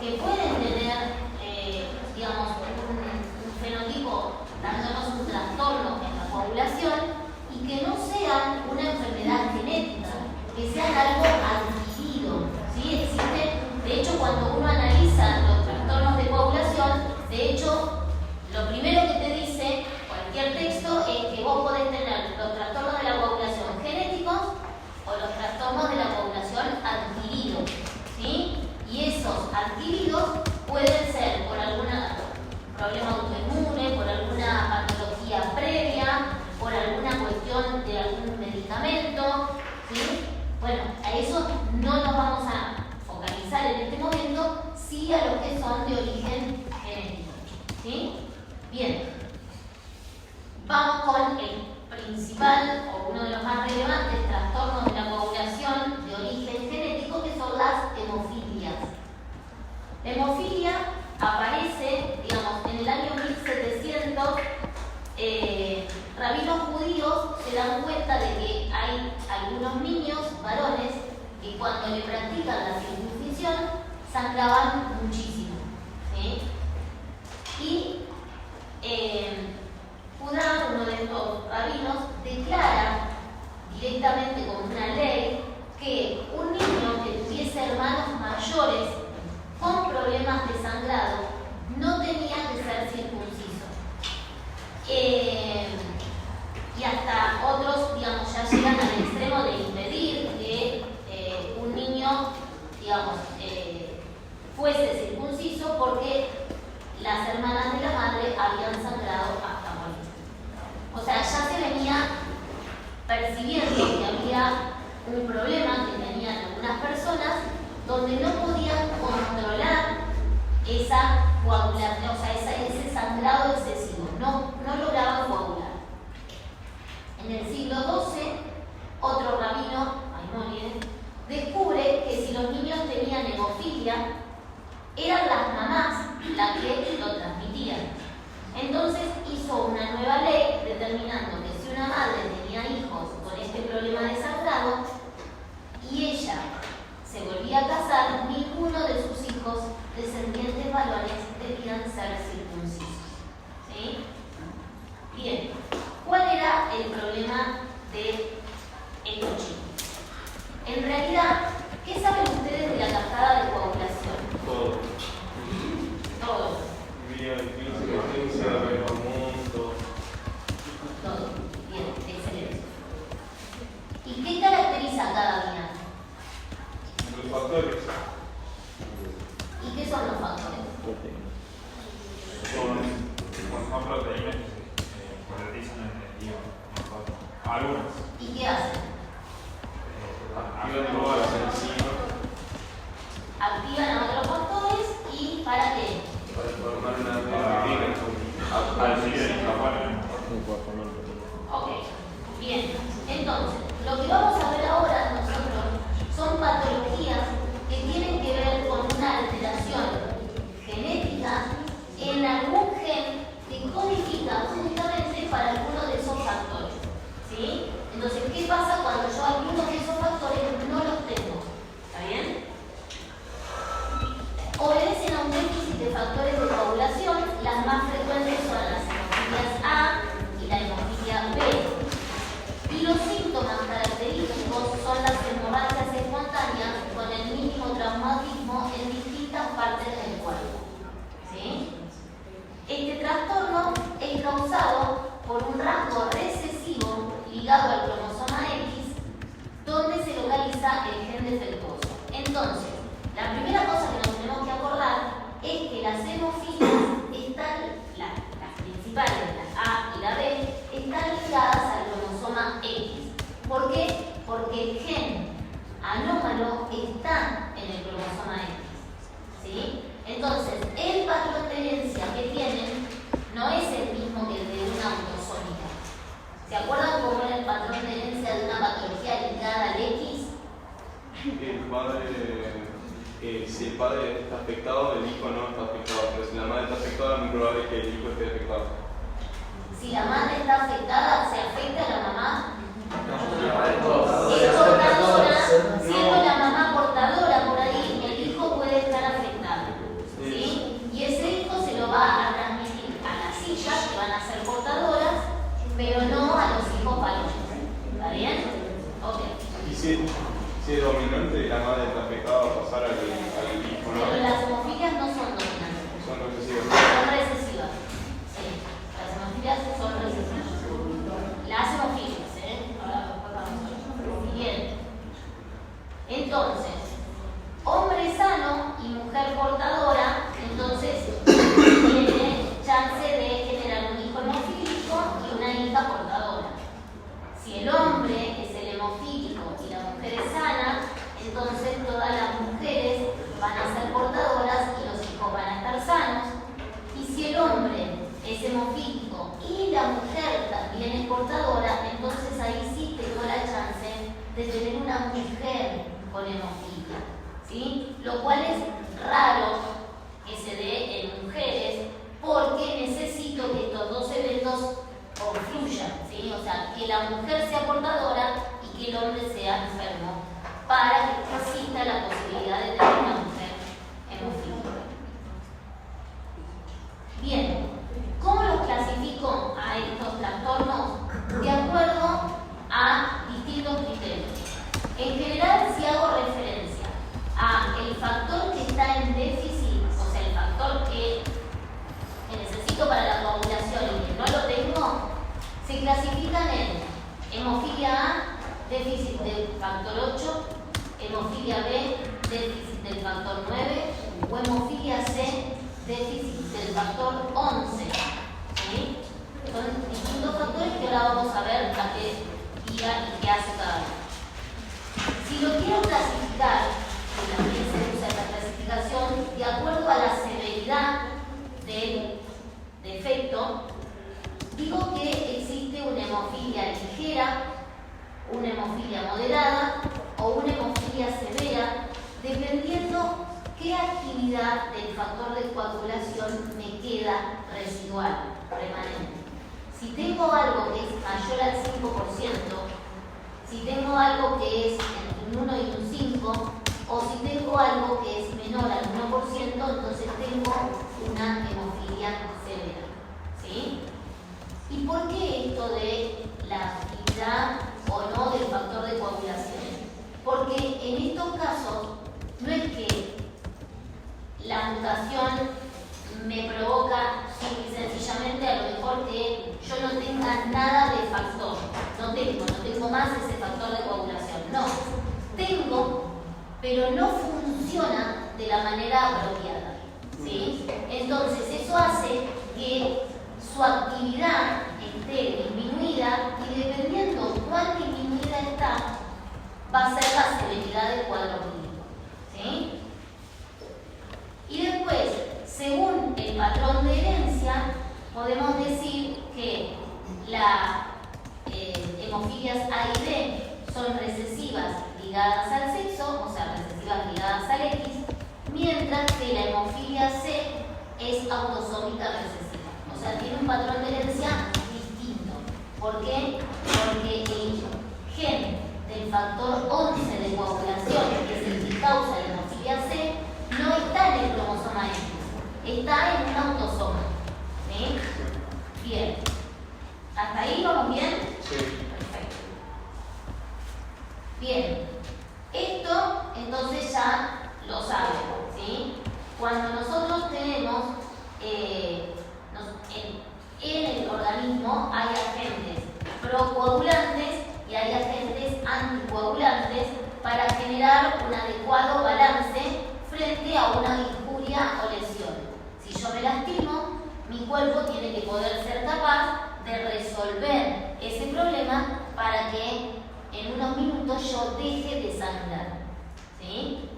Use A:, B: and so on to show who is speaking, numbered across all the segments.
A: que pueden tener, digamos, un fenotipo dándonos un trastorno en la coagulación y que no sean una enfermedad genética, que sean algo adquirido, ¿sí? Existe, de hecho, cuando uno analiza los trastornos de coagulación, de hecho, lo primero que te dice cualquier texto es que vos podés tener los trastornos de la coagulación genéticos o los trastornos de la coagulación adquiridos, ¿sí? Y esos adquiridos pueden ser por algún problema autoinmune, por alguna patología previa, por alguna cuestión de algún medicamento, ¿sí? Bueno, a eso no nos vamos a focalizar en este momento, sí a los que son de origen genético, ¿sí? Bien, vamos con el principal o uno de los más relevantes trastornos de la coagulación de origen genético, que son las hemofilias. La hemofilia aparece, digamos, en el año 1700. Rabinos judíos se dan cuenta de que hay algunos niños varones que cuando le practican la circuncisión sangraban muchísimo, ¿sí? Y Judá, uno de estos rabinos, declara directamente como una ley que un niño que tuviese hermanos mayores con problemas de sangrado no tenía que ser circunciso. Y hasta otros, digamos, ya llegan al extremo de impedir que un niño, digamos, fuese circunciso porque las hermanas de la madre habían sangrado hasta morir. O sea, ya se venía percibiendo que había un problema que tenían algunas personas donde no podían controlar esa coagulación, o sea, ese sangrado excesivo, no lograban coagular. En el siglo XII, otro rabino, Maimónides, descubre que si los niños tenían hemofilia, eran las mamás las que lo transmitían. Entonces hizo una nueva ley determinando que si una madre tenía hijos con este problema de sangrado y ella se volvía a casar, ninguno de sus hijos descendientes varones debían ser circuncisos, ¿sí? Bien, ¿cuál era el problema de estos chicos? En realidad, ¿qué saben ustedes de la cascada de coagulación?
B: Todo.
A: Todo. Todo. Bien, excelente. ¿Y qué caracteriza cada vía?
B: Los factores
A: ¿Y qué son los factores?
B: son proteínas que sintetizan energía. Algunas.
A: ¿Y qué hacen?
B: Activan todas las enzimas
A: Activan a otros factores y ¿para qué?
B: para formar una proteína.
A: Ok, bien. Entonces, lo que vamos a ver ahora nosotros son patologías que tienen que ver con una alteración genética en algún gen que codifica justamente para alguno de esos factores, ¿sí? Entonces, ¿qué pasa cuando yo algunos de esos factores no los tengo? ¿Está bien? Obedecen a un déficit de factores de coagulación. Las más frecuentes son las hemofilias A y la hemofilia B. Y los síntomas característicos son las hemorragias espontáneas con el mínimo traumatismo en distintas partes del cuerpo, ¿sí? Este trastorno es causado por un rasgo recesivo ligado al cromosoma X, donde se localiza el gen defectuoso. Entonces, la primera cosa que nos tenemos que acordar es que las hemofilias están, las principales, la A y la B, están ligadas al cromosoma X. ¿Por qué? Porque el gen anómalo está en el cromosoma X, ¿sí? Entonces, el patrón de herencia que tienen no es el mismo que el de una autosómica. ¿Se acuerdan cómo era el patrón de herencia de una patología ligada al X?
B: El padre, si el padre está afectado, el hijo no está afectado. Pero si la madre está afectada, es muy probable que el hijo esté afectado.
A: Si la madre está afectada, ¿se afecta a la mamá? Es portadora, siendo la mamá portadora por ahí, el hijo puede estar afectado.
B: Si es dominante, la madre está afectada a pasar al hijo, ¿no?
A: Pero las hemofilias no son dominantes.
B: Son recesivas.
A: Son recesivas. Sí, las hemofilias son recesivas. Las hemofilias, Ahora vamos a ver. Bien. Entonces, hombre sano y mujer portadora, entonces tiene chance de generar un hijo hemofílico y una hija portadora. Si el hombre es el hemofílico y la mujer es sana, entonces todas las mujeres van a ser portadoras y los hijos van a estar sanos. Y si el hombre es hemofílico y la mujer también es portadora, entonces ahí sí tengo la chance de tener una mujer con hemofilia, ¿sí? Lo cual es raro que se dé en mujeres porque necesito que estos dos eventos confluyan, ¿sí? O sea, que la mujer sea portadora y que el hombre sea enfermo para que exista la posibilidad de tener una mujer hemofílica. Bien, ¿cómo los clasifico a estos trastornos? De acuerdo a distintos criterios. En general, si hago referencia a el factor que está en déficit, o sea, el factor que necesito para la coagulación y que no lo tengo, se clasifican en hemofilia A, déficit del factor 8, hemofilia B, déficit del factor 9, o hemofilia C, déficit del factor 11. ¿Sí? Son distintos factores que ahora vamos a ver a qué guía y qué hace cada uno. Si lo quiero clasificar, que también se usa esta clasificación, de acuerdo a la severidad del defecto, digo que existe una hemofilia ligera, una hemofilia moderada o una hemofilia severa, dependiendo qué actividad del factor de coagulación me queda residual, remanente. Si tengo algo que es mayor al 5%, si tengo algo que es entre un 1 y un 5, o si tengo algo que es menor al 1%, entonces tengo una hemofilia severa. ¿Sí? ¿Y por qué esto de la actividad o no del factor de coagulación? Porque en estos casos no es que la mutación me provoca simple y sencillamente a lo mejor que yo no tenga nada de factor. No tengo más ese factor de coagulación. No, tengo, pero no funciona de la manera apropiada. ¿Sí? Entonces eso hace que su actividad esté disminuida y dependiendo cuán disminuida está, va a ser la severidad del cuadro clínico. ¿Sí? Y después, según el patrón de herencia, podemos decir que las hemofilias A y B son recesivas ligadas al sexo, o sea, recesivas ligadas al X, mientras que la hemofilia C es autosómica recesiva. O sea, tiene un patrón de herencia distinto. ¿Por qué? Porque el gen del factor 11 de coagulación, que es el que causa la hemofilia C, no está en el cromosoma X, está en un autosoma. ¿Sí? Bien. ¿Hasta ahí vamos bien?
B: Sí.
A: Perfecto. Bien. Esto entonces ya lo saben, ¿sí? Cuando nosotros tenemos en el organismo hay agentes procoagulantes y hay agentes anticoagulantes para generar un adecuado balance frente a una injuria o lesión. Si yo me lastimo, mi cuerpo tiene que poder ser capaz de resolver ese problema para que en unos minutos yo deje de sangrar. ¿Sí?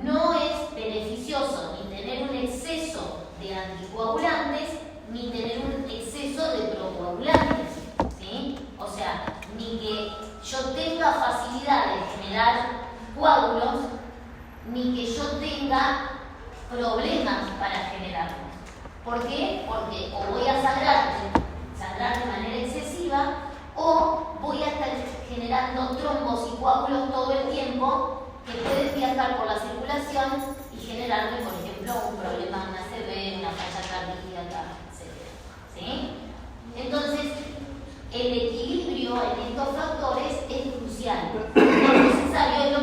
A: No es beneficioso ni tener un exceso de anticoagulantes ni tener un exceso de procoagulantes. ¿Sí? O sea, ni que yo tenga facilidad de generar coágulos, ni que yo tenga problemas para generarlos. ¿Por qué? Porque o voy a sangrar de manera excesiva o voy a estar generando trombos y coágulos todo el tiempo que pueden viajar por la circulación y generarme, por ejemplo, un problema, una CV, una falla cardíaca, etc. ¿Sí? Entonces, el equilibrio en estos factores es crucial. Es necesario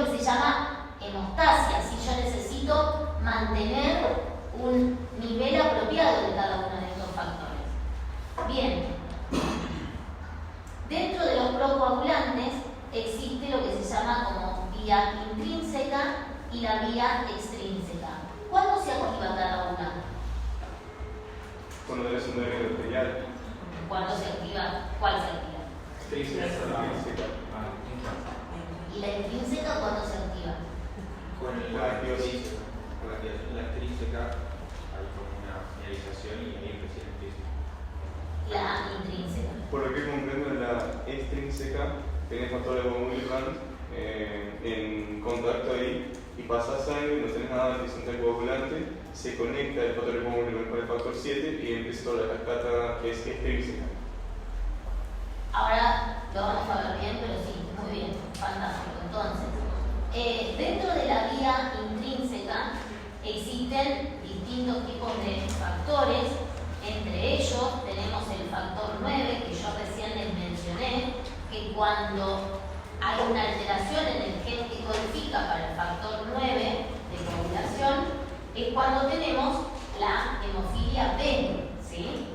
A: vía intrínseca y la vía extrínseca. ¿Cuándo se activa cada una?
B: Cuando tenés un doble arterial.
A: ¿Cuándo se activa? ¿Cuál se activa?
B: Extrínseca.
A: ¿Y la intrínseca cuándo se activa?
C: Con la activación extrínseca hay como una señalización y ahí recién empieza.
A: La intrínseca.
B: Por lo que comprendo, en la extrínseca tenés factores de von Willebrand en contacto ahí y pasa sangre, no tenés nada de anticoagulante, se conecta el factor de von Willebrand con el factor 7 y empieza toda la cascada que es extrínseca.
A: Ahora lo vamos a ver bien, pero sí, muy bien, fantástico. Entonces, dentro de la vía intrínseca existen distintos tipos de factores. Entre ellos tenemos el factor 9, que yo recién les mencioné, que cuando hay una alteración en el gen que codifica para el factor 9 de coagulación, es cuando tenemos la hemofilia B, ¿sí?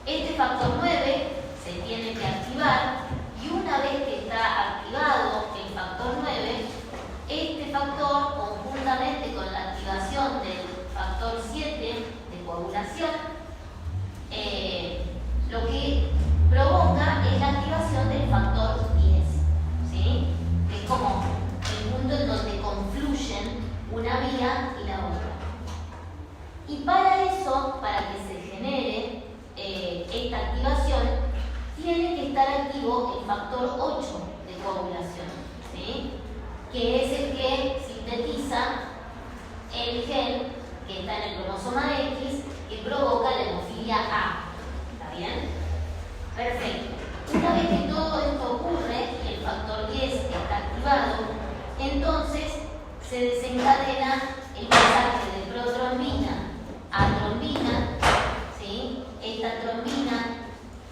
A: Este factor 9 se tiene que activar y una vez que está activado el factor 9, este factor, conjuntamente con la activación del factor 7 de coagulación, lo que provoca es la activación del factor 10, ¿sí? Es como el punto en donde confluyen una vía y la otra. Y para eso, para que se genere esta activación, tiene que estar activo el factor 8 de coagulación, ¿sí? Que es el que sintetiza el gen que está en el cromosoma X que provoca la hemofilia A. ¿Está bien? Perfecto. Una vez que todo esto ocurre y el factor 10 está activado, entonces se desencadena el pasaje de protrombina a trombina, ¿sí? Esta trombina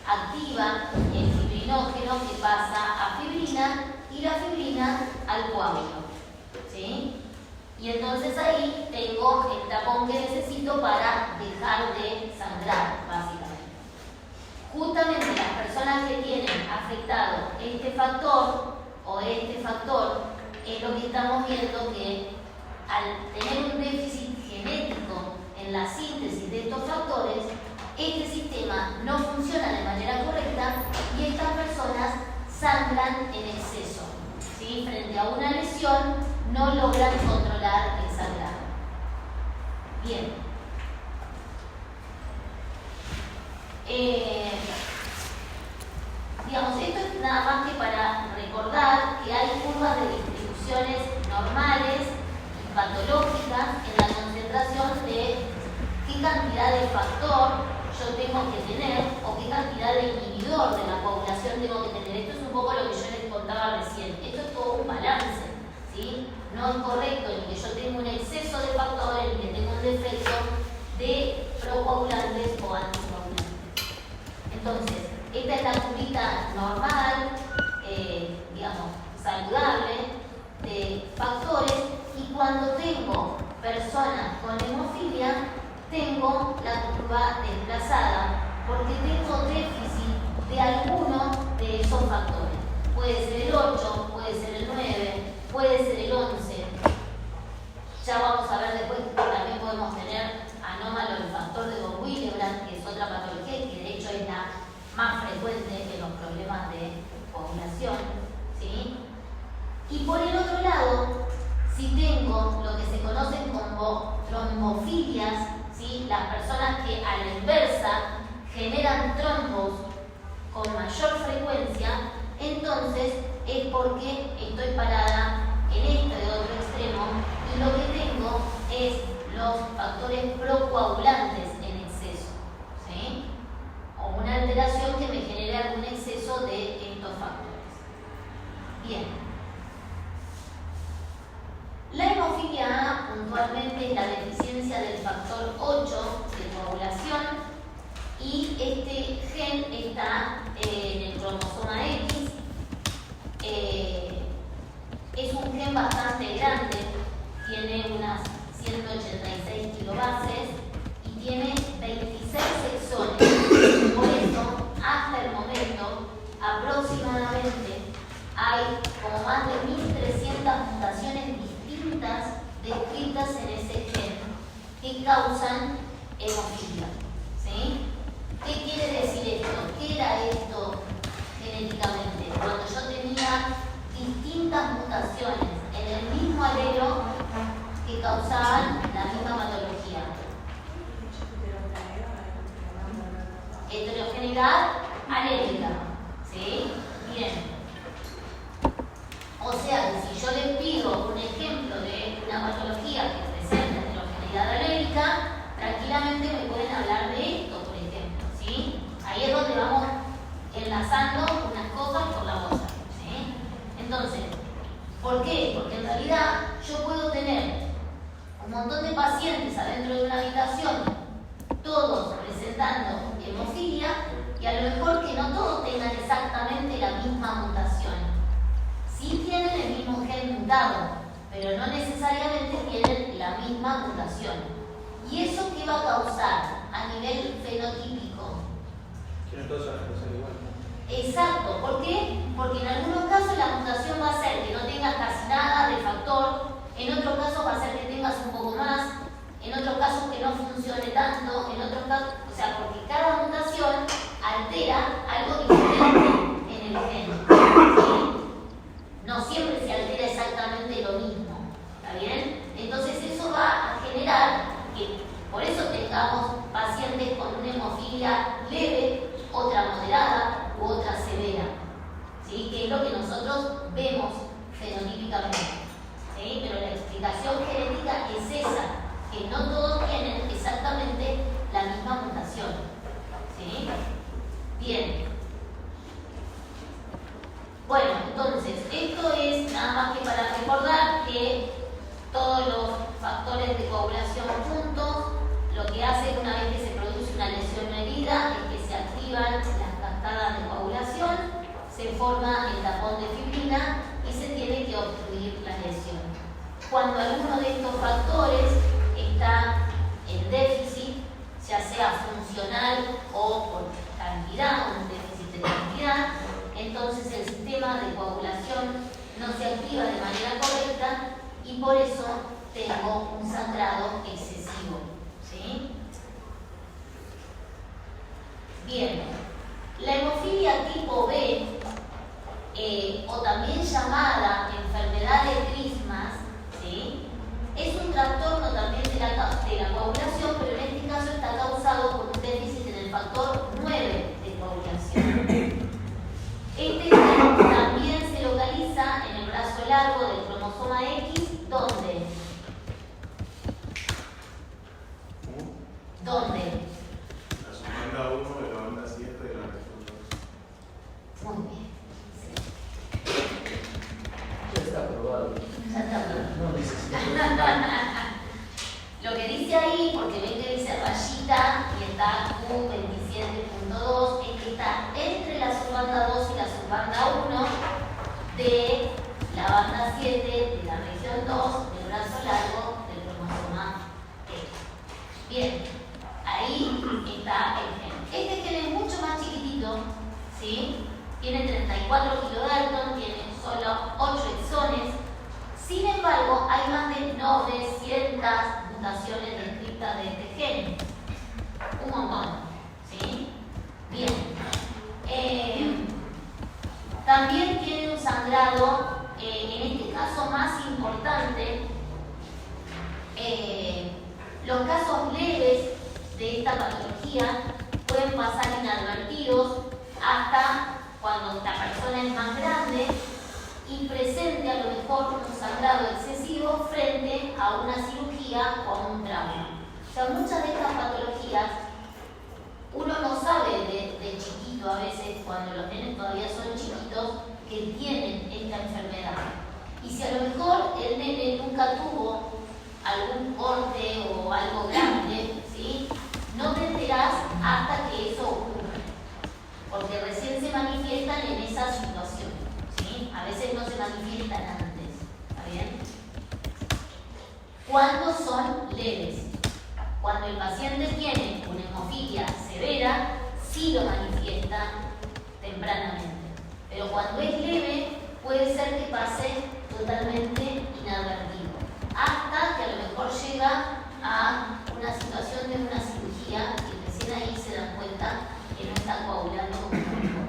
A: activa el fibrinógeno que pasa a fibrina y la fibrina al coágulo, ¿sí? Y entonces ahí tengo el tapón que necesito para dejar de sangrar, básicamente. Justamente las personas que tienen afectado este factor o este factor es lo que estamos viendo, que al tener un déficit genético en la síntesis de estos factores, este sistema no funciona de manera correcta y estas personas sangran en exceso, ¿sí? Frente a una lesión no logran controlar el sangrado. Bien. Digamos, esto es nada más que para recordar que hay curvas de distribuciones normales y patológicas en la concentración de qué cantidad de factor yo tengo que tener o qué cantidad de inhibidor de la coagulación tengo que tener. Esto es un poco lo que yo les contaba recién. Esto es todo un balance, ¿sí? No es correcto ni que yo tenga un exceso de factores ni que tenga un defecto de procoagulantes o anticoagulantes. Entonces, esta es la curvita normal, digamos, saludable de factores, y cuando tengo personas con hemofilia, tengo la curva desplazada porque tengo déficit de alguno de esos factores. Puede ser el 8, puede ser el 9, puede ser el 11. Ya vamos a ver después que también podemos tener anómalo el factor de von Willebrand, que es otra patología que de hecho es la más frecuente en los problemas de coagulación, ¿sí? Y por el otro lado, si tengo lo que se conocen como trombofilias, ¿sí? Las personas que a la inversa generan trombos con mayor frecuencia, entonces es porque estoy parada en este otro extremo y lo que tengo es los factores procoagulantes en exceso, ¿sí? O una alteración que me genere algún exceso de estos factores. Bien. La hemofilia A puntualmente es la deficiencia del factor 8 de coagulación y este gen está en el cromosoma X. Es un gen bastante grande, tiene unas 186 kilobases y tiene 26 exones. Por eso, hasta el momento, aproximadamente hay como más de 1.300 distintas mutaciones en el mismo alelo que causaban la misma patología. Heterogeneidad alélica, ¿sí? Bien. O sea que si yo les pido un ejemplo de una patología que presenta heterogeneidad alélica, tranquilamente me pueden hablar de esto, por ejemplo, ¿sí? Ahí es donde vamos enlazando unas cosas por la otra, ¿sí? Entonces, ¿por qué? Porque en realidad yo puedo tener un montón de pacientes adentro de una habitación, todos presentando hemofilia, y a lo mejor que no todos tengan exactamente la misma mutación. Sí tienen el mismo gen mutado, pero no necesariamente tienen la misma mutación. ¿Y eso qué va a causar a nivel fenotípico?
C: Que no todos van a pasar igual.
A: Exacto, ¿por qué? Porque en algunos casos la mutación va a ser que no tengas casi nada de factor, en otros casos va a ser que tengas un poco más, en otros casos que no funcione tanto, en otros casos, o sea, porque cada mutación altera algo diferente en el gen, ¿sí? No siempre se altera exactamente lo mismo, ¿está bien? Entonces eso va a generar que por eso tengamos pacientes con una hemofilia leve, otra moderada u otra severa, ¿sí? Que es lo que nosotros vemos fenotípicamente, ¿sí? Pero la explicación genética es esa, que no todos tienen exactamente la misma mutación, ¿sí? Bien. Bueno, entonces, esto es nada más que para recordar que todos los factores de coagulación juntos, lo que hace una vez que se produce una lesión o herida es que se activan las cascadas de coagulación, se forma el tapón de fibrina y se tiene que obstruir la lesión. Cuando alguno de estos factores está en déficit, ya sea funcional o por cantidad, un déficit de cantidad, entonces el sistema de coagulación no se activa de manera correcta y por eso tengo un sangrado excesivo, ¿sí? Bien, la hemofilia tipo B, o también llamada enfermedad de Christmas, ¿sí? Es un trastorno también de la coagulación, pero en este caso está causado por un déficit en el factor 9 de coagulación. Este gen también se localiza en el brazo largo del cromosoma X, ¿dónde? ¿Dónde?
D: La banda 1 de la banda 7 de la región 2.
A: Muy bien.
E: Ya está aprobado.
A: Ya está bien.
E: No necesito.
A: Lo que dice ahí, porque ven que dice rayita y está Q27.2, es que está entre la subbanda 2 y la subbanda 1 de la banda 7 de la región 2 del brazo largo del cromosoma X. Bien, ahí está el gen. Este gen es mucho más chiquitito, ¿sí? Tiene 34 kilodalton, tiene solo 8 exones. Sin embargo, hay más de 900 mutaciones descritas de este gen. Un montón, ¿sí? Bien. También tiene un sangrado, en este caso más importante. Los casos leves de esta patología pueden pasar inadvertidos hasta cuando la persona es más grande y presente a lo mejor un sangrado excesivo frente a una cirugía o a un trauma. O sea, muchas de estas patologías uno no sabe de chiquito a veces, cuando los nenes todavía son chiquitos, que tienen esta enfermedad. Y si a lo mejor el nene nunca tuvo algún corte o algo grande, ¿sí? No te enterás hasta que eso ocurre, porque recién se manifiestan en esa situación, ¿sí? A veces no se manifiestan antes, ¿está bien? ¿Cuándo son leves? Cuando el paciente tiene una hemofilia severa, sí lo manifiesta tempranamente. Pero cuando es leve, puede ser que pase totalmente inadvertido, hasta que a lo mejor llega a una situación de una cirugía y recién ahí se dan cuenta que no está coagulando como mejor.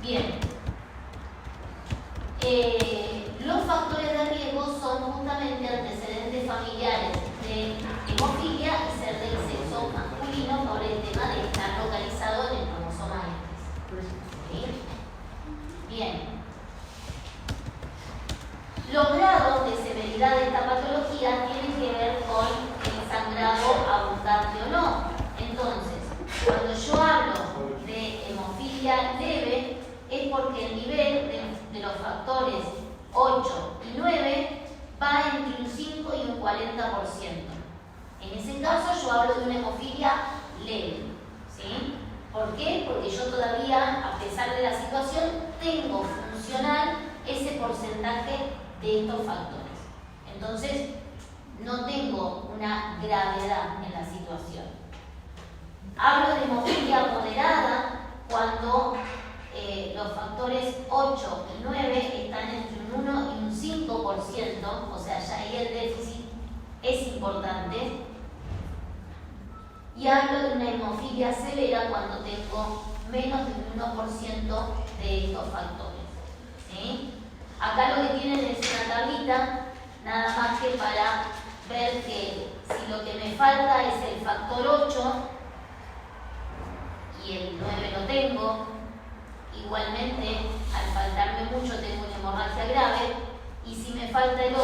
A: Bien. factores de riesgo son justamente antecedentes familiares de hemofilia y ser del sexo masculino por el tema de estar localizado en el cromosoma X. ¿Sí? Bien. Los grados de severidad de esta patología tienen que ver con el sangrado abundante o no. Entonces, cuando yo hablo de hemofilia leve, es porque el nivel de los factores 8 y 9 va entre un 5 y un 40%. En ese caso yo hablo de una hemofilia leve. ¿Sí? ¿Por qué? Porque yo todavía, a pesar de la situación, tengo funcional ese porcentaje de estos factores. Entonces, no tengo una gravedad en la situación. Hablo de hemofilia moderada cuando los factores 8 y 9 están entre un 1 y un 5%, o sea, ya ahí el déficit es importante. Y hablo de una hemofilia severa cuando tengo menos de un 1% de estos factores. ¿Sí? Acá lo que tienen es una tablita, nada más que para ver que si lo que me falta es el factor 8 y el 9 lo tengo, igualmente al faltarme mucho tengo una hemorragia grave, y si me falta el 8,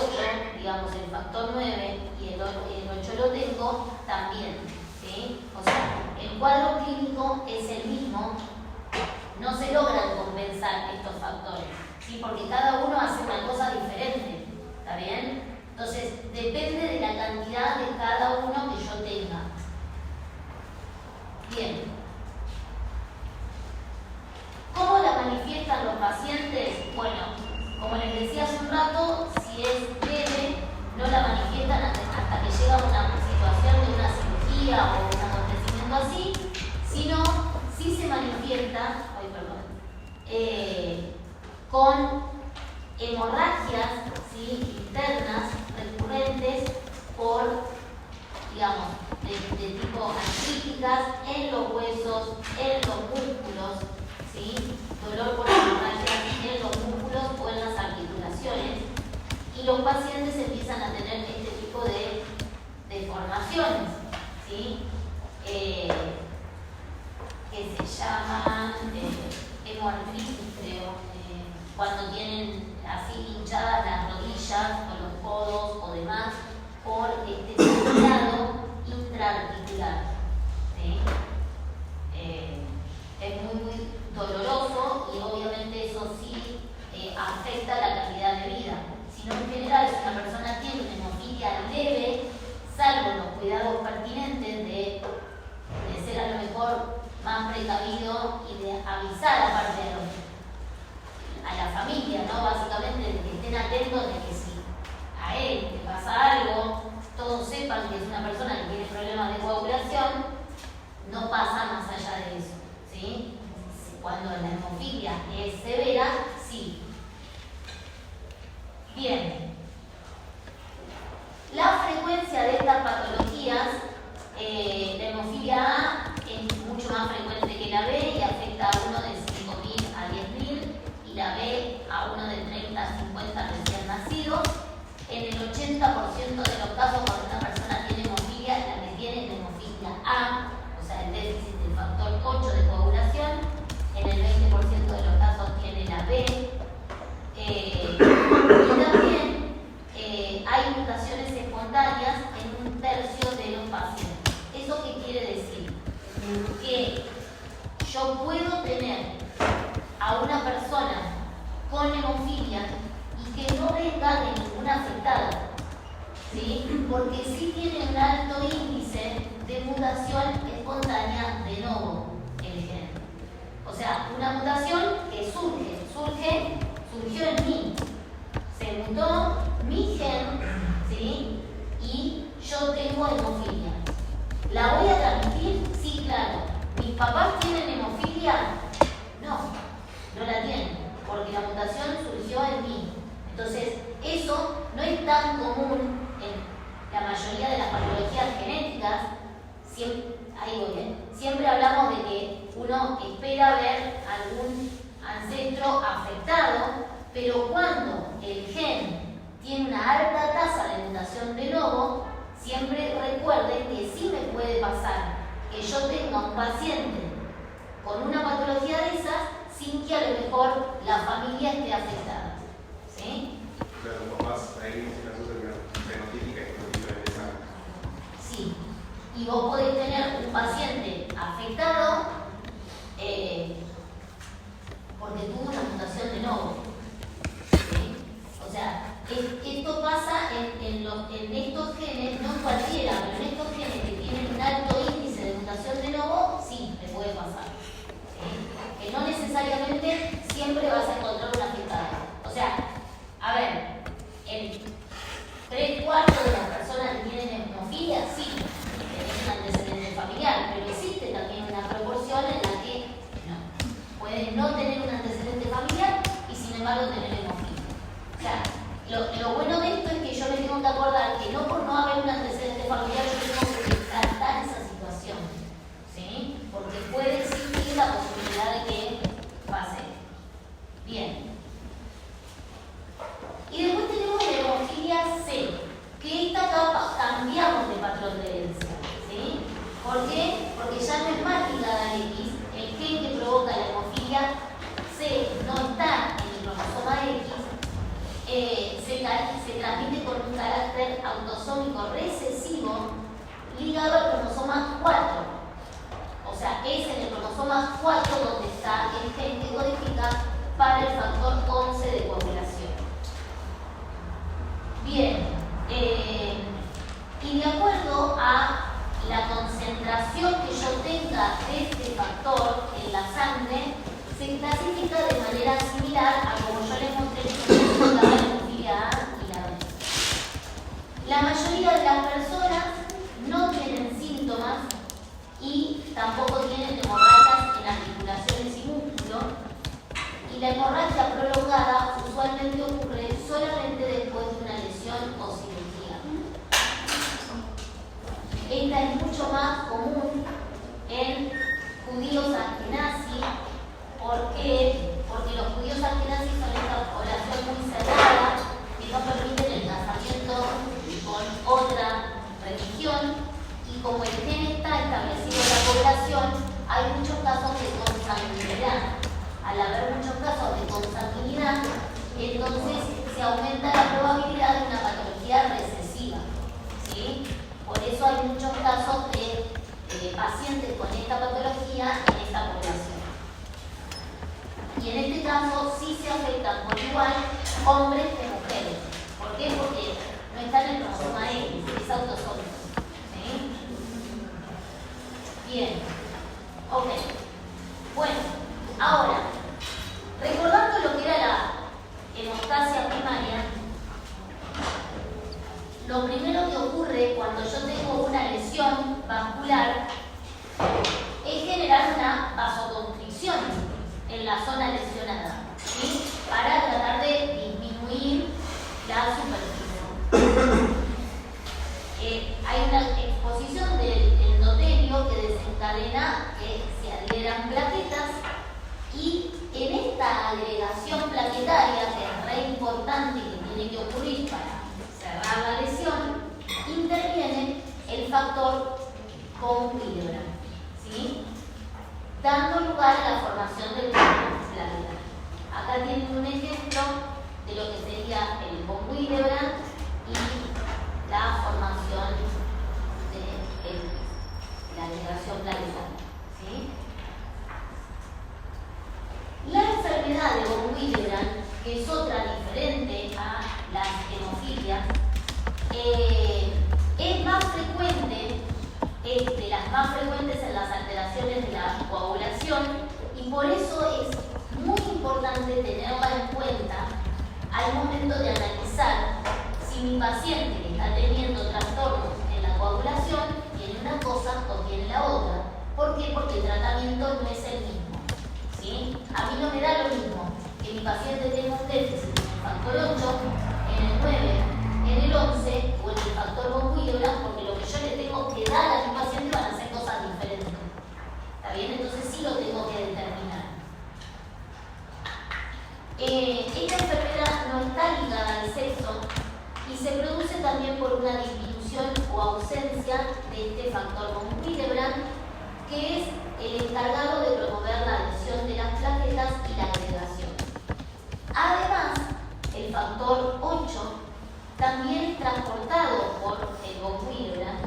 A: digamos el factor 9 y el 8 lo tengo, también. ¿Sí? O sea, el cuadro clínico es el mismo, no se logran compensar estos factores, ¿sí? Porque cada uno hace una cosa diferente, ¿está bien? Entonces, depende de la cantidad de cada uno que yo tenga. Bien. ¿Cómo la manifiestan los pacientes? Bueno, como les decía hace un rato, si es leve, no la manifiestan hasta que llega una situación de una cirugía o un acontecimiento así, sino sí se manifiesta, con hemorragias, ¿sí?, internas recurrentes por, digamos, de tipo artríticas en los huesos, en los músculos, ¿sí? Dolor por hemorragias en los músculos o en las articulaciones, y los pacientes empiezan a tener este tipo de deformaciones, ¿sí? Que se llaman hemoartritis, creo, cuando tienen así hinchadas las rodillas o los codos o demás por este sangrado intraarticular. ¿Sí? Es muy doloroso y obviamente eso sí afecta la calidad de vida. Si no, en general, si una persona tiene una hemofilia leve, salvo los cuidados pertinentes de ser a lo mejor más precavido y de avisar aparte a la familia, ¿no? Básicamente, de que estén atentos de que si a él le pasa algo, todos sepan que es una persona que tiene problemas de coagulación, no pasa más allá de eso, ¿sí? Cuando la hemofilia es severa, sí. Bien. La frecuencia de estas patologías, la hemofilia A es mucho más frecuente que la B y afecta a uno de 5.000 a 10.000 y la B a uno de 30 a 50 recién nacidos. En el 80% de los casos, cuando una persona tiene hemofilia, la que tiene es hemofilia A, o sea, el déficit del factor 8 de coagulación. En el 20% de los casos tiene la B. Y también hay mutaciones espontáneas en un tercio de los pacientes. ¿Eso qué quiere decir? Que yo puedo tener a una persona con hemofilia y que no venga de ninguna afectada, ¿sí? Porque sí tiene un alto índice de mutación espontánea de novo el gen. O sea, una mutación que surgió en mí. Se mutó mi gen, ¿sí? Y yo tengo hemofilia. ¿La voy a transmitir? Sí, claro. ¿Mis papás tienen hemofilia? No la tienen, porque la mutación surgió en mí. Entonces, eso no es tan común en la mayoría de las patologías genéticas. Siempre hablamos de que uno espera ver algún ancestro afectado, pero cuando el gen y vos podés tener un paciente afectado porque tuvo una mutación de novo. ¿Sí? O sea, esto pasa en estos genes, no en cualquiera, pero en estos genes que tienen un alto índice de mutación de novo, sí, te puede pasar. ¿Sí? Que no necesariamente siempre vas a encontrar un afectado. O sea, a ver, el 3/4 de las personas que tienen hemofilia, sí, tenés un antecedente familiar, pero existe también una proporción en la que no. Pueden no tener un antecedente familiar y sin embargo tener hemofilia. O sea, lo bueno de esto es que yo me tengo que acordar que no por no haber un antecedente familiar yo tengo que descartar esa situación, ¿sí? Porque puede existir la posibilidad de que pase. Bien. Y después tenemos la hemofilia C, que esta capa cambiamos de patrón de herencia, ¿sí? ¿Por qué? Porque ya no es más ligada al X, el gen que provoca la hemofilia C no está en el cromosoma X, se transmite con un carácter autosómico recesivo ligado al cromosoma 4. O sea, es en el cromosoma 4 donde está el gen que codifica para el factor 11 de coagulación. Bien, y de acuerdo a la concentración que yo tenga de este factor en la sangre, se clasifica de manera similar a como yo les mostré que la hemofilia A y la B. La mayoría de las personas no tienen síntomas y tampoco tienen hemorragias en articulaciones y músculos, y la hemorragia prolongada usualmente ocurre solamente después de una lesión o cirugía. Esta es mucho más común en judíos askenazí. ¿Por qué? Porque los judíos askenazí son esta población muy cerrada que no permiten el casamiento con otra religión, y como el gen está establecido en la población, hay muchos casos de consanguinidad. Al haber muchos casos de consanguinidad, entonces se aumenta la probabilidad de una patología recesiva, ¿sí? Por eso hay muchos casos de pacientes con esta patología en esta población. Y en este caso sí se afectan por igual hombres que mujeres. ¿Por qué? Porque no está en el cromosoma X, es autosómico. ¿Sí? Bien. Ok. Bueno, ahora, recordando lo que era la hemostasia primaria, lo primero que ocurre cuando yo tengo una lesión vascular es generar una vasoconstricción en la zona lesionada, ¿sí? Para tratar de disminuir la superficie. Hay una exposición del endotelio que desencadena que se adhieran plaquetas, y en esta agregación plaquetaria, que es re importante y que tiene que ocurrir para cerrar la lesión, interviene el factor von Willebrand, ¿sí? Dando lugar a la formación del plaquetario. Acá tienen un ejemplo de lo que sería el von Willebrand y la formación de la agregación plaquetaria, ¿sí? La enfermedad de von Willebrand, que es otra diferente a las hemofilias, es más frecuente, es de las más frecuentes en las alteraciones de la coagulación, y por eso es muy importante tenerla en cuenta al momento de analizar si mi paciente que está teniendo trastornos en la coagulación tiene una cosa o tiene la otra. ¿Por qué? Porque el tratamiento no es el mismo, ¿sí? A mí no me da lo mismo que mi paciente tenga un déficit en el factor 8, en el 9, en el 11 o en el factor von Willebrand, porque lo que yo le tengo que dar a mi paciente van a ser cosas diferentes. ¿Está bien? Entonces sí lo tengo que determinar. Esta enfermedad no está ligada al sexo y se produce también por una disminución o ausencia de este factor von Willebrand, que es el encargado de promover la adhesión de las plaquetas y la agregación. Además, el factor 8 también es transportado por el von Willebrand,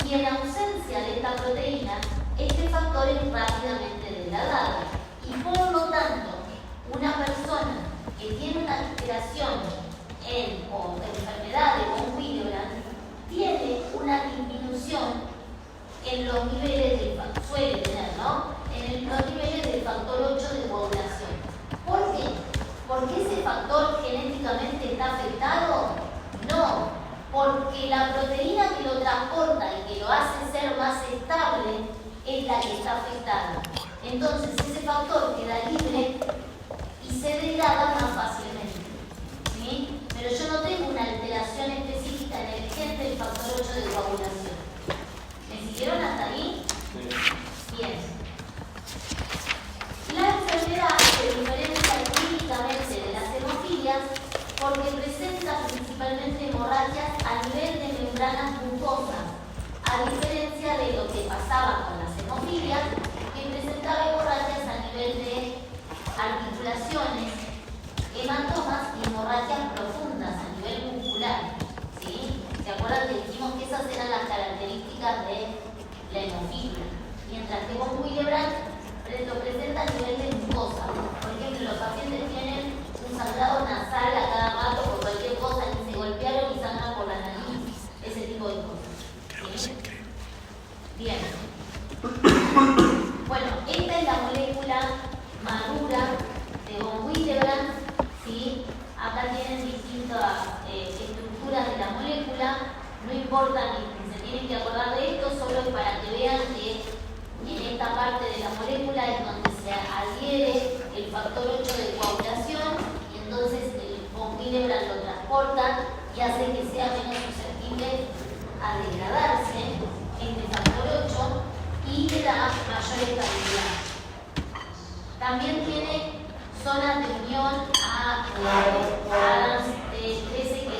A: y y en ausencia de esta proteína, este factor es rápidamente degradado. Y por lo tanto, una persona que tiene una alteración o enfermedad de von Willebrand tiene una disminución en los niveles del factor, suele tener, ¿no? En los niveles del factor 8 de coagulación. ¿Por qué? ¿Porque ese factor genéticamente está afectado? No, porque la proteína que lo transporta y que lo hace ser más estable es la que está afectada. Entonces ese factor queda libre y se degrada más fácilmente, ¿sí? Pero yo no tengo una alteración específica en el gen del factor 8 de coagulación. ¿Me siguieron hasta ahí?
B: Sí.
A: Bien. La enfermedad se diferencia clínicamente de las hemofilias porque presenta principalmente hemorragias a nivel de membranas mucosas, a diferencia de lo que pasaba con las hemofilias, que presentaba hemorragias a nivel de articulaciones, hematomas y hemorragias profundas a nivel muscular. ¿Sí? ¿Se acuerdan que dijimos que esas eran las características de la hemofilia? Mientras que von Willebrand lo presenta a nivel de mucosa. Por ejemplo, los pacientes tienen un sangrado nasal a cada rato por cualquier cosa, ni se golpearon y sangran por la nariz, ese tipo de cosas. ¿Sí? Bien. Bueno, esta es la molécula madura de von Willebrand, ¿sí? Acá tienen distintas estructuras de la molécula, no importa ni se tienen que acordar de esto, solo es para que vean que en esta parte de la molécula es donde se adhiere el factor 8 de coagulación y entonces el von Willebrand lo transporta y hace que sea menos susceptible a degradarse este factor 8 y le da mayor estabilidad. También tiene zonas de unión a Adams 13 que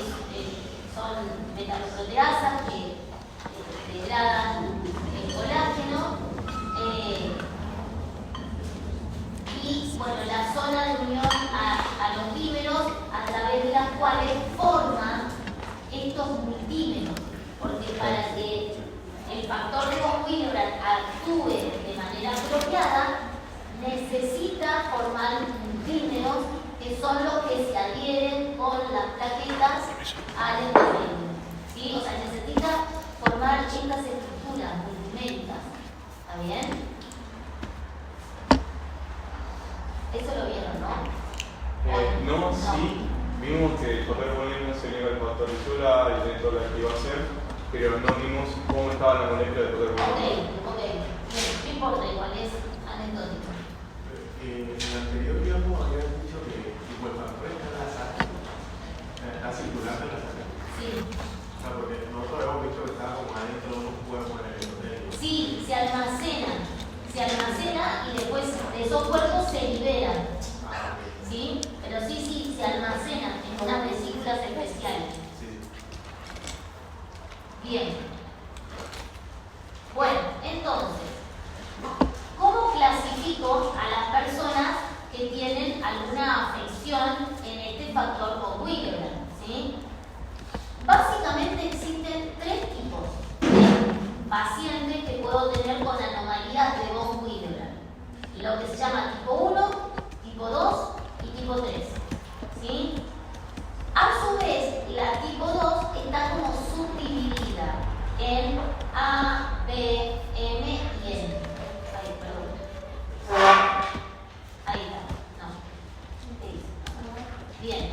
A: son metaloproteasas que degradan el colágeno. Y bueno, la zona de unión a los dímeros a través de las cuales forman estos multímeros, porque para que el factor de von Willebrand actúe de manera apropiada necesita formar multímeros que son los que se adhieren con las plaquetas al endotelium, ¿sí? O sea, necesita formar estas estructuras multiméricas. ¿Está bien? Eso lo vieron, ¿no?
B: No, sí, vimos que el factor von Willebrand se eleva el factor solar y dentro de la que iba a ser, pero no vimos cómo estaba la molécula del factor von Willebrand.
A: Ok, bien, no importa, igual es anecdótico.
D: En el anterior tiempo habían dicho que tipo, el factor está en la sangre, está circulando en la sangre.
A: Sí.
D: O sea, porque nosotros habíamos visto que estaba como adentro de unos cuerpos en el endotelio.
A: Sí, se almacena y después de esos cuerpos se liberan. ¿Sí? Pero sí, se almacenan en unas vesículas especiales.
D: Sí.
A: Bien. Bueno, entonces, ¿cómo clasifico a las personas que tienen alguna afección en este factor von Willebrand? ¿Sí? Básicamente existen tres tipos de pacientes que puedo tener con anomalías de von Willebrand. Lo que se llama tipo 1, tipo 2 y tipo 3. ¿Sí? A su vez, la tipo 2 está como subdividida en A, B, M y N. Ahí, perdón. Ahí está. No. Bien.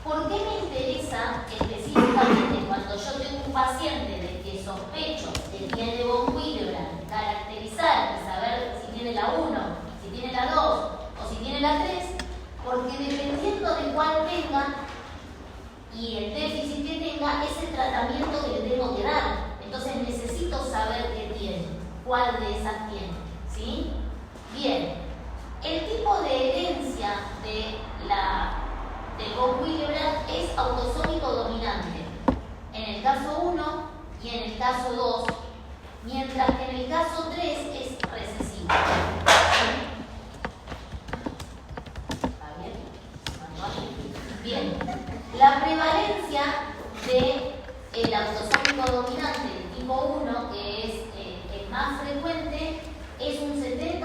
A: ¿Por qué me interesa específicamente cuando yo tengo un paciente de que sospecho que tiene von Willebrand, caracterizar y saber si tiene la 1, si tiene la 2 o si tiene la 3? Porque dependiendo de cuál tenga y el déficit que tenga, es el tratamiento que le tengo que dar. Entonces necesito saber qué tiene, cuál de esas tiene. ¿Sí? Bien. El tipo de herencia de von Willebrand es autosómico dominante en el caso 1 y en el caso 2, mientras que en el caso 3 es recesivo. ¿Está bien? Bien. La prevalencia del autosómico dominante del tipo 1, que es el más frecuente, es un 70-75%.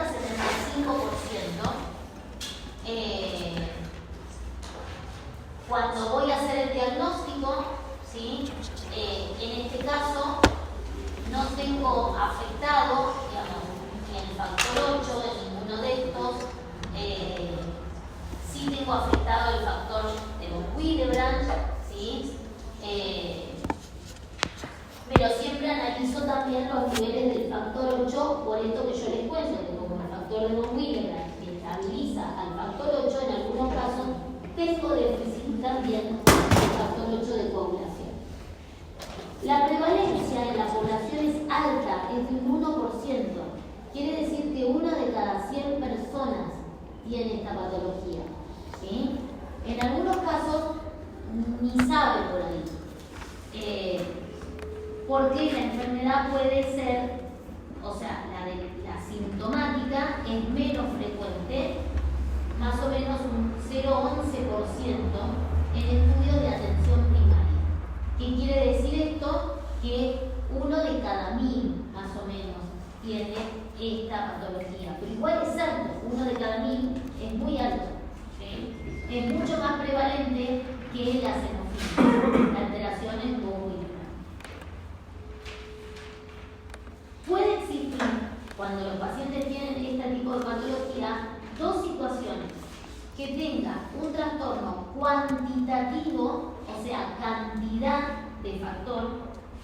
A: Cuando voy a hacer el diagnóstico, ¿sí? En este caso no tengo afectado, digamos, ni el factor 8 de ninguno de estos. Sí tengo afectado el factor de von Willebrand, ¿sí? Pero siempre analizo también los niveles del factor 8, por esto que yo les cuento, que como el factor de von Willebrand estabiliza al factor 8, en algunos casos tengo déficit también del factor 8 de coagulación. La prevalencia en la población es alta, es de un 1%. Quiere decir que 1 de cada 100 personas tiene esta patología, ¿sí? En algunos casos ni sabe por ahí, porque la enfermedad puede ser, o sea, la sintomática es menos frecuente, más o menos un 0,11% en estudios de atención primaria. ¿Qué quiere decir esto? Que 1 de cada 1000 más o menos tiene esta patología, pero igual es alto, 1 de cada 1000 es muy alto, ¿sí? Es mucho más prevalente que las hemofilias, la alteración en von Willebrand. Puede existir, cuando los pacientes tienen este tipo de patología, dos situaciones: que tenga un trastorno cuantitativo, o sea, cantidad de factor,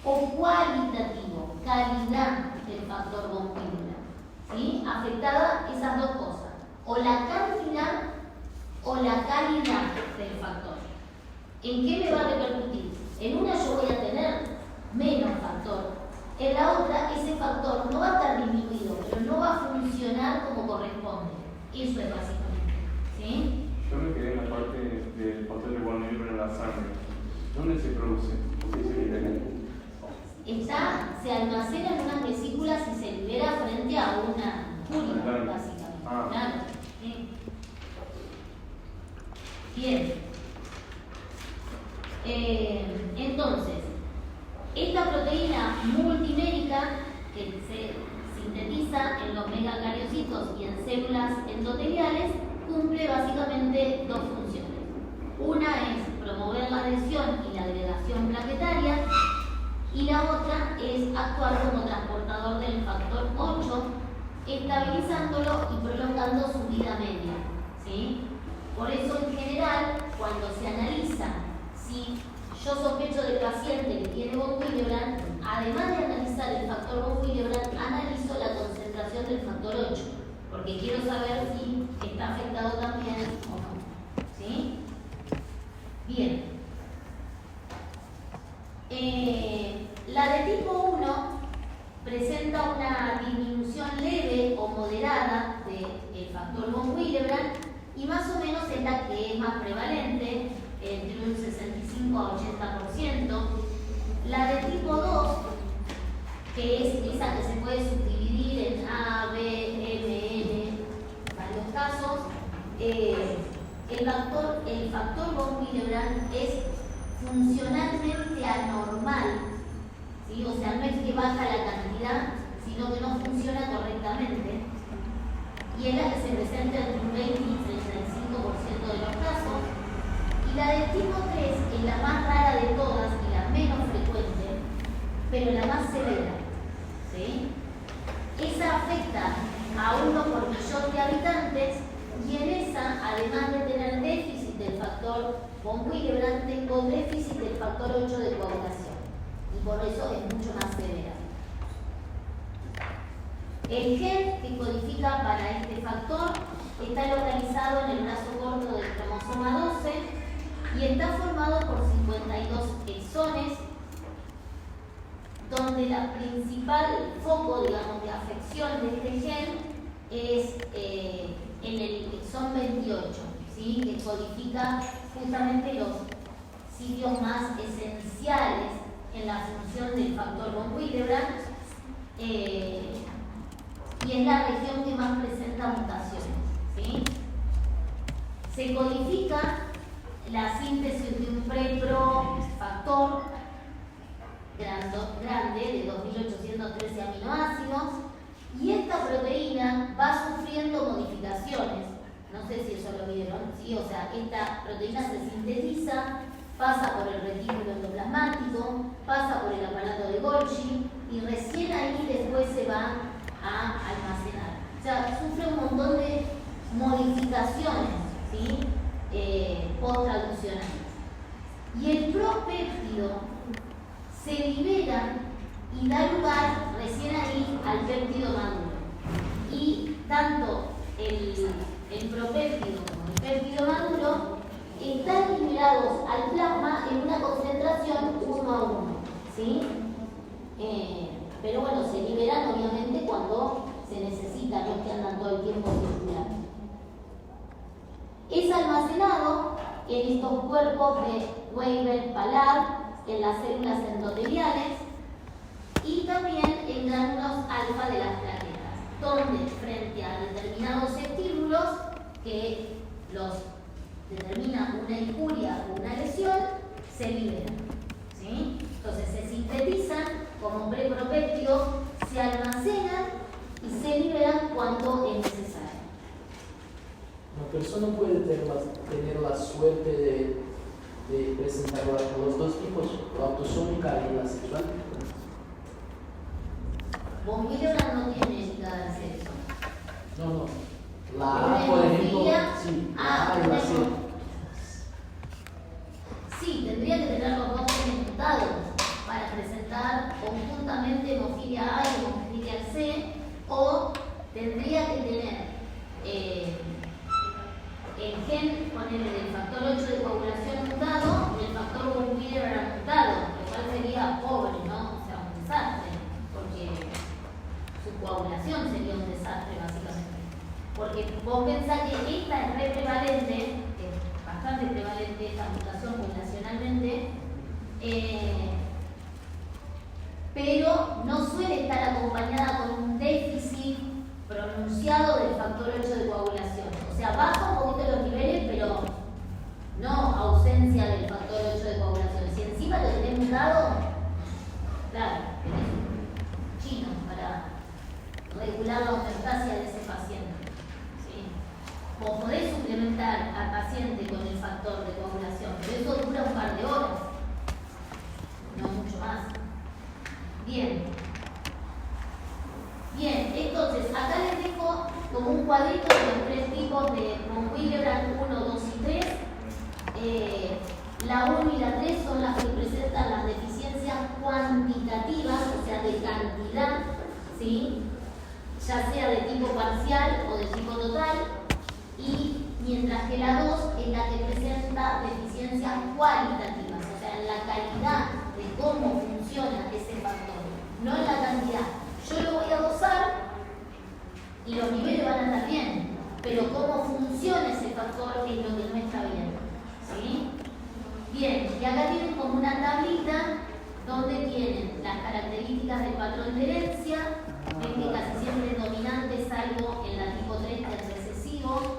A: o cualitativo, calidad del factor von Willebrand, ¿sí? Afectada esas dos cosas, o la cantidad o la calidad del factor. ¿En qué me va a repercutir? En una yo voy a tener menos factor, en la otra ese factor no va a estar disminuido, pero no va a funcionar como corresponde. Eso es básicamente, ¿sí?
B: Yo me quedé en la parte del factor de von Willebrand en la sangre. ¿Dónde se produce? ¿Por qué se libera?
A: Se almacena en unas vesículas y se libera frente a una cúlula, básicamente. Claro. ¿Sí? Bien. Entonces, esta proteína multimérica que se sintetiza en los megacariocitos y en células endoteliales cumple básicamente dos funciones. Una es promover la adhesión y la agregación plaquetaria, y la otra es actuar como transportador del factor 8, estabilizándolo y prolongando su vida media, ¿sí? Por eso, en general, cuando se analiza si yo sospecho del paciente que tiene von Willebrand, además de analizar el factor von Willebrand, analizo la concentración del factor 8, porque quiero saber si está afectado también o no, ¿sí? Bien. La de tipo 1 presenta una disminución leve o moderada del factor von Willebrand y más o menos es la que es más prevalente, entre un 65 a 80%. La de tipo 2, que es esa que se puede subdividir en A, B, M, N, varios casos, el factor von Willebrand es funcionalmente anormal, ¿sí? O sea, no es que baja la cantidad, sino que no funciona correctamente, y es la que se presenta entre un 20 y 35% de los casos. Y la del tipo 3 es la más rara de todas y la menos frecuente, pero la más severa, ¿sí? Esa afecta a 1 por millón de habitantes, y en esa, además de tener déficit del factor von Willebrand, tengo déficit del factor 8 de coagulación, y por eso es mucho más severa. El gen que codifica para este factor está localizado en el brazo corto del cromosoma 12 y está formado por 52 exones, donde la principal foco, digamos, de afección de este gen es en el exón 28, ¿sí? Que codifica justamente los sitios más esenciales en la función del factor von Willebrand, y es la región que más presenta mutaciones, ¿sí? Se codifica la síntesis de un prepro factor grande de 2813 aminoácidos, y esta proteína va sufriendo modificaciones. No sé si eso lo vieron, ¿sí? O sea, esta proteína se sintetiza, pasa por el retículo endoplasmático, pasa por el aparato de Golgi y recién ahí después se va a almacenar. O sea, sufre un montón de modificaciones, ¿sí? Post-traduccionales. Y el propéptido se libera y da lugar recién ahí al péptido maduro. Y tanto el propéptido como el péptido maduro están liberados al plasma en una concentración 1 a 1, ¿sí? Pero bueno, se liberan obviamente cuando se necesita, no es que andan todo el tiempo circulando. Es almacenado en estos cuerpos de Weber-Palade, en las células endoteliales y también en gránulos alfa de las plaquetas, donde frente a determinados estímulos que los determina una injuria o una lesión, se liberan, ¿sí? Entonces se sintetizan como prepropéptido, se almacenan y se liberan cuando es necesario.
E: Una persona puede tener la suerte de presentar los dos tipos, la autosómica y la sexual.
A: Von Willebrand no tiene indicada el sexo.
E: No. La A, por ejemplo, sí, la A y la C.
A: Sí, tendría que tener los dos genes mutados para presentar conjuntamente hemofilia A y hemofilia C, o tendría que tener el gen, ponele, del factor 8 de coagulación mutado y el factor von Willebrand mutado, lo cual sería pobre, ¿no? O sea, un desastre, porque su coagulación sería un desastre básicamente. Porque vos pensás que esta es re prevalente, es bastante prevalente esta mutación poblacionalmente, pero no suele estar acompañada con un déficit pronunciado del factor 8 de coagulación. O sea, baja un poquito los niveles, pero no ausencia del factor 8 de coagulación. Si encima lo tenés mutado, claro, tenés un chino para regular la homeostasia de ese paciente. ¿Sí? Vos podés suplementar al paciente con el factor de coagulación, pero eso dura un par de horas, no mucho más. Bien, entonces acá les dejo como un cuadrito de los tres tipos de von Willebrand 1, 2 y 3. La 1 y la 3 son las que presentan las deficiencias cuantitativas, o sea, de cantidad, ¿sí? Ya sea de tipo parcial o de tipo total, y mientras que la 2 es la que presenta deficiencias cualitativas, o sea, en la calidad de cómo funciona ese factor, no en la cantidad. Yo lo voy a dosar y los niveles van a estar bien, pero cómo funciona ese factor es lo que no está bien, ¿sí? Bien, y acá tienen como una tablita donde tienen las características del patrón de herencia. Ven que casi siempre es dominante, salvo en la tipo 3 que es recesivo.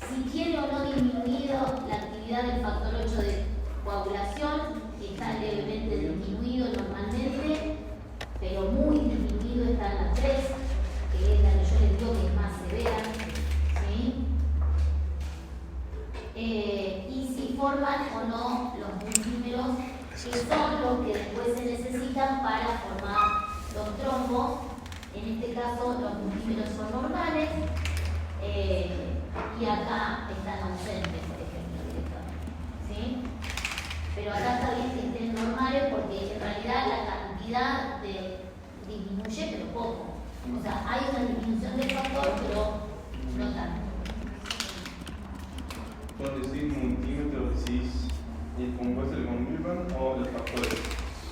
A: Si tiene o no disminuido la actividad del factor 8 de coagulación, está levemente disminuido normalmente, pero muy disminuido está en la 3, que es la que yo les digo que es más severa, ¿sí? Y si forman o no los multímeros, que son los que después se necesitan para formar los trombos. En este caso los multímeros son normales, y acá están ausentes, por ejemplo, directamente, ¿sí? Pero acá está bien que estén normales porque en realidad la cantidad disminuye, pero poco. O sea, hay una disminución del factor, pero no tanto.
B: Cuando decís multímetro, decís el compuesto del von Willebrand o los factores.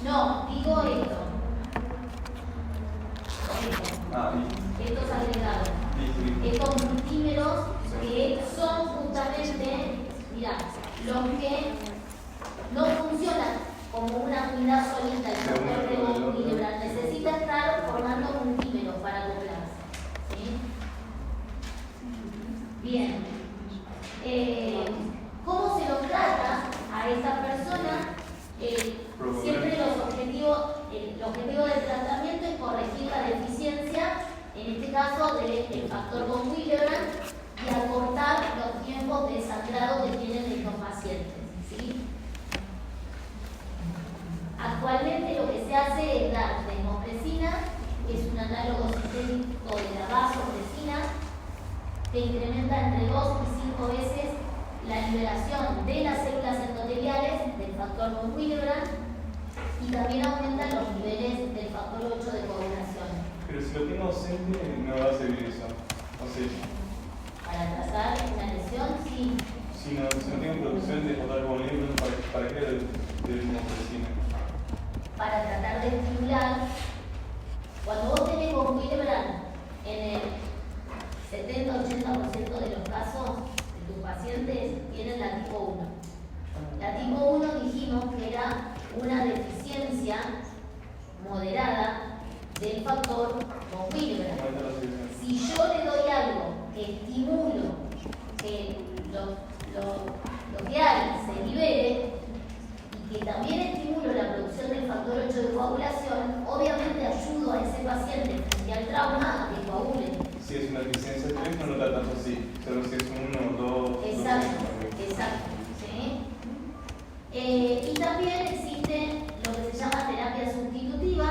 A: No, digo esto. Estos agregados. Estos multímeros que son justamente, mirá, los que no funcionan como una unidad solita, el factor de von Willebrand necesita estar formando multímeros para acoplarse, ¿sí? Bien. ¿Cómo se en este caso del factor von Willebrand, y acortar los tiempos de sangrado que tienen estos pacientes, ¿sí? Actualmente lo que se hace es dar desmopresina, que es un análogo sintético de la vasopresina, que incrementa entre 2 y 5 veces la liberación de las células endoteliales del factor von Willebrand y también aumenta los niveles del factor 8 de coagulación.
B: Pero si lo tengo ausente, no va a servir eso. O sea,
A: Para tratar una lesión, sí.
B: si no tengo producción de factor von Willebrand, ¿para qué de desmopresina?
A: Para tratar de estimular, cuando vos tenés von Willebrand en el 70-80% de los casos de tus pacientes tienen la tipo 1. La tipo 1 dijimos que era una deficiencia moderada del factor von Willebrand. Si yo le doy algo que estimulo que lo que hay se libere y que también estimulo la producción del factor 8 de coagulación, obviamente ayudo a ese paciente frente al trauma a que coagule.
B: Si es una deficiencia de 3, no lo tratas así, solo si es 1 o 2.
A: Exacto, exacto. ¿Sí? Y también existe lo que se llama terapia sustitutiva,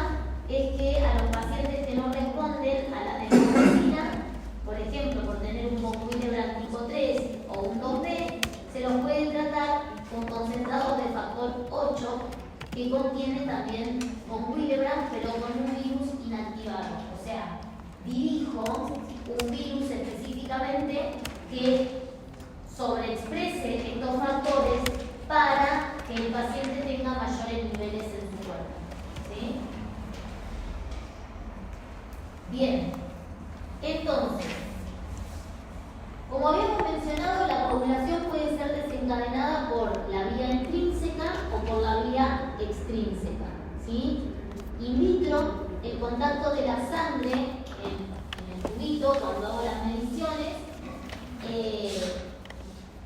A: es que a los pacientes que no responden a la desmopresina, por ejemplo, por tener un von Willebrand tipo 3 o un 2D, se los puede tratar con concentrados de factor 8 que contiene también von Willebrand, pero con un virus inactivado. O sea, dirijo un virus específicamente que sobreexprese estos factores para que el paciente tenga mayores niveles en su cuerpo. ¿Sí? Bien, entonces, como habíamos mencionado, la coagulación puede ser desencadenada por la vía intrínseca o por la vía extrínseca. ¿Sí? In vitro, el contacto de la sangre en el tubito, cuando hago las mediciones,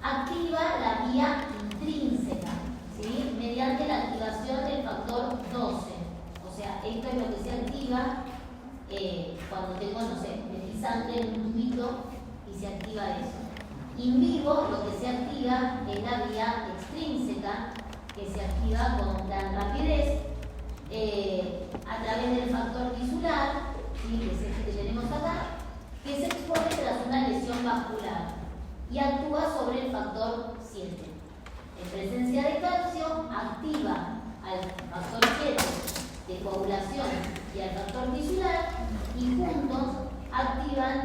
A: activa la vía intrínseca, ¿sí? Mediante la activación del factor 12. O sea, esto es lo que se activa cuando tengo, no sé, metí sangre en un tubito y se activa eso. In vivo, lo que se activa es la vía extrínseca, que se activa con gran rapidez a través del factor tisular, ¿sí? Que es este que tenemos acá, que se expone tras una lesión vascular y actúa sobre el factor 7. En presencia de calcio, activa al factor 7 de coagulación y al factor tisular y juntos activan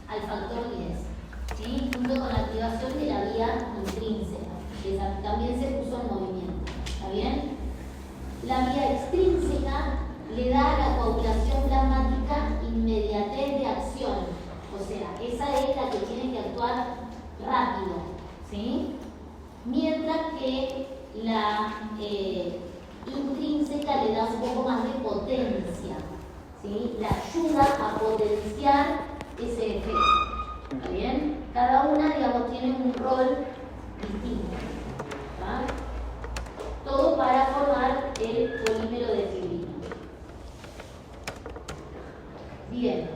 A: al factor 10, ¿sí? Junto con la activación de la vía intrínseca, que también se puso en movimiento. ¿Está bien? La vía extrínseca le da a la coagulación plasmática inmediatez de acción. O sea, esa es la que tiene que actuar rápido, ¿sí? Mientras que la intrínseca le da un poco más de potencia, ¿sí? La ayuda a potenciar ese efecto. ¿Está bien? Cada una, digamos, tiene un rol distinto. ¿Tá? Todo para formar el polímero de fibrina. Bien.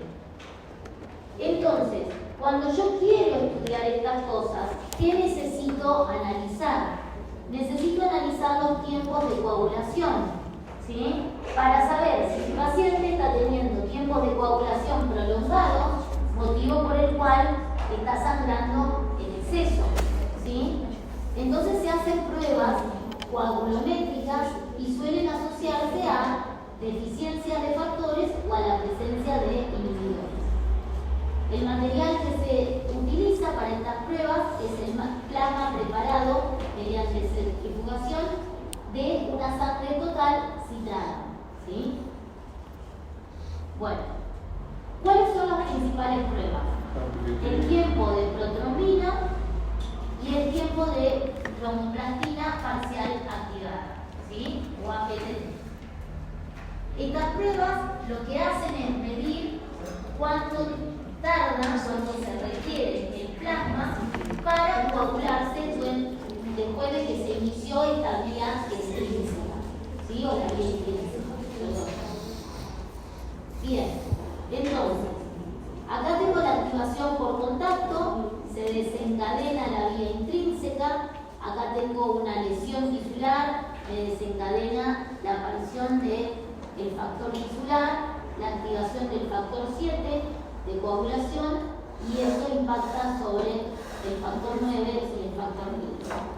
A: Entonces, cuando yo quiero estudiar estas cosas, ¿qué necesito analizar? Necesito analizar los tiempos de coagulación, ¿sí? Para saber si mi paciente está teniendo tiempos de coagulación prolongados, motivo por el cual está sangrando en exceso, ¿sí? Entonces se hacen pruebas coagulométricas y suelen asociarse a deficiencias de factores o a la presencia de inhibidores. El material que se utiliza para estas pruebas es el plasma preparado mediante centrifugación de una sangre total citrada, ¿sí? Bueno, ¿cuáles son las principales pruebas? El tiempo de protrombina y el tiempo de tromboplastina parcial activada, ¿sí? O APTT. Estas pruebas lo que hacen es medir cuánto tarda, cuánto se requiere el plasma para coagularse después de que se inició esta vía extrínseca, ¿sí? O la vía intrínseca. Bien, entonces, desencadena la vía intrínseca. Acá tengo una lesión tisular, me desencadena la aparición del factor tisular, la activación del factor 7 de coagulación, y eso impacta sobre el factor 9 y el factor 1000.